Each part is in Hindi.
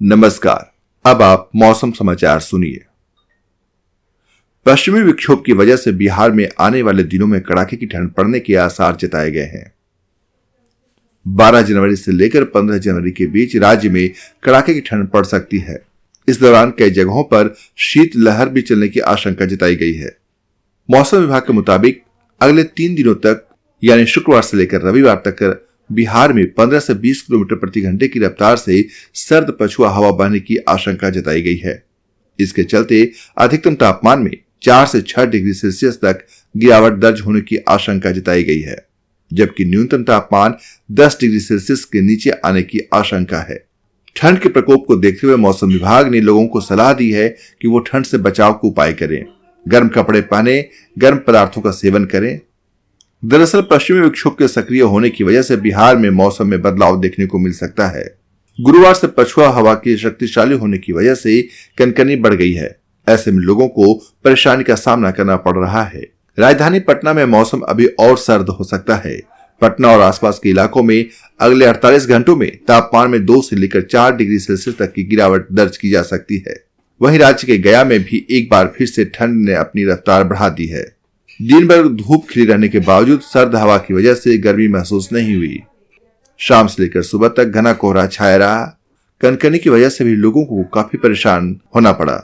नमस्कार। अब आप मौसम समाचार सुनिए। पश्चिमी विक्षोभ की वजह से बिहार में आने वाले दिनों में कड़ाके की ठंड पड़ने के आसार जताए गए हैं। 12 जनवरी से लेकर 15 जनवरी के बीच राज्य में कड़ाके की ठंड पड़ सकती है। इस दौरान कई जगहों पर शीत लहर भी चलने की आशंका जताई गई है। मौसम विभाग के मुताबिक अगले 3 दिनों तक यानी शुक्रवार से लेकर रविवार तक बिहार में 15 से 20 किलोमीटर प्रति घंटे की रफ्तार से सर्द पछुआ हवा बहने की आशंका जताई गई है। इसके चलते अधिकतम तापमान में 4 से 6 डिग्री सेल्सियस तक गिरावट दर्ज होने की आशंका जताई गई है, जबकि न्यूनतम तापमान 10 डिग्री सेल्सियस के नीचे आने की आशंका है। ठंड के प्रकोप को देखते हुए मौसम विभाग ने लोगों को सलाह दी है कि वो ठंड से बचाव के उपाय करें, गर्म कपड़े पहने, गर्म पदार्थों का सेवन करें। दरअसल पश्चिमी विक्षोभ के सक्रिय होने की वजह से बिहार में मौसम में बदलाव देखने को मिल सकता है। गुरुवार से पछुआ हवा के शक्तिशाली होने की वजह से कनकनी बढ़ गई है। ऐसे में लोगों को परेशानी का सामना करना पड़ रहा है। राजधानी पटना में मौसम अभी और सर्द हो सकता है। पटना और आसपास के इलाकों में अगले 48 घंटों में तापमान में 2 से लेकर 4 डिग्री सेल्सियस तक की गिरावट दर्ज की जा सकती है। वहीं राज्य के गया में भी एक बार फिर से ठंड ने अपनी रफ्तार बढ़ा दी है। दिन भर धूप खिली रहने के बावजूद सर्द हवा की वजह से गर्मी महसूस नहीं हुई। शाम से लेकर सुबह तक घना कोहरा छाया रहा। कनकनी की वजह से भी लोगों को काफी परेशान होना पड़ा।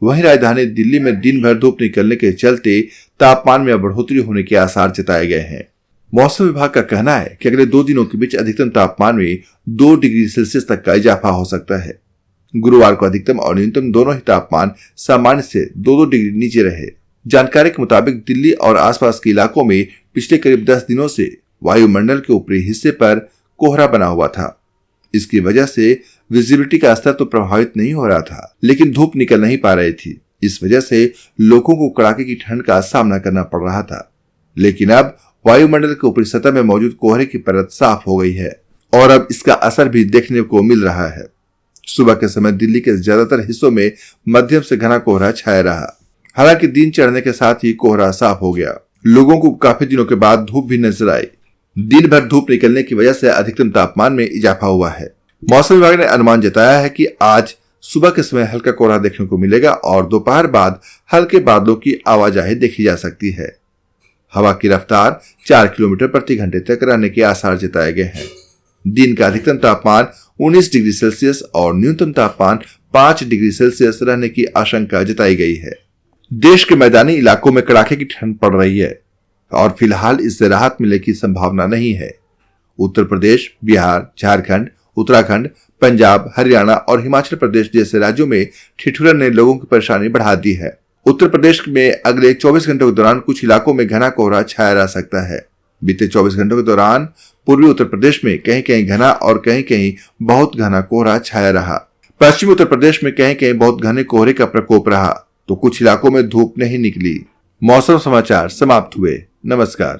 वहीं राजधानी दिल्ली में दिन भर धूप निकलने के चलते तापमान में बढ़ोतरी होने के आसार जताए गए हैं। मौसम विभाग का कहना है कि अगले 2 दिनों के बीच अधिकतम तापमान में 2 डिग्री सेल्सियस तक का इजाफा हो सकता है। गुरुवार को अधिकतम और न्यूनतम दोनों ही तापमान सामान्य से 2-2 डिग्री नीचे रहे। जानकारी के मुताबिक दिल्ली और आसपास के इलाकों में पिछले करीब 10 दिनों से वायुमंडल के ऊपरी हिस्से पर कोहरा बना हुआ था। इसकी वजह से विजिबिलिटी का स्तर तो प्रभावित नहीं हो रहा था, लेकिन धूप निकल नहीं पा रही थी। इस वजह से लोगों को कड़ाके की ठंड का सामना करना पड़ रहा था। लेकिन अब वायुमंडल के ऊपरी सतह में मौजूद कोहरे की परत साफ हो गई है और अब इसका असर भी देखने को मिल रहा है। सुबह के समय दिल्ली के ज्यादातर हिस्सों में मध्यम से घना कोहरा छाया रहा। हालांकि दिन चढ़ने के साथ ही कोहरा साफ हो गया। लोगों को काफी दिनों के बाद धूप भी नजर आई। दिन भर धूप निकलने की वजह से अधिकतम तापमान में इजाफा हुआ है। मौसम विभाग ने अनुमान जताया है कि आज सुबह के समय हल्का कोहरा देखने को मिलेगा और दोपहर बाद हल्के बादलों की आवाजाही देखी जा सकती है। हवा की रफ्तार 4 किलोमीटर प्रति घंटे तक रहने के आसार जताए गए हैं। दिन का अधिकतम तापमान 19 डिग्री सेल्सियस और न्यूनतम तापमान 5 डिग्री सेल्सियस रहने की आशंका जताई गई है। देश के मैदानी इलाकों में कड़ाके की ठंड पड़ रही है और फिलहाल इससे राहत मिलने की संभावना नहीं है। उत्तर प्रदेश, बिहार, झारखंड, उत्तराखंड, पंजाब, हरियाणा और हिमाचल प्रदेश जैसे राज्यों में ठिठुरन ने लोगों की परेशानी बढ़ा दी है। उत्तर प्रदेश में अगले 24 घंटों के दौरान कुछ इलाकों में घना कोहरा छाया रह सकता है। बीते 24 घंटों के दौरान पूर्वी उत्तर प्रदेश में कहीं कहीं घना और कहीं कहीं बहुत घना कोहरा छाया रहा। पश्चिमी उत्तर प्रदेश में कहीं कहीं बहुत घने कोहरे का प्रकोप रहा तो कुछ इलाकों में धूप नहीं निकली। मौसम समाचार समाप्त हुए। नमस्कार।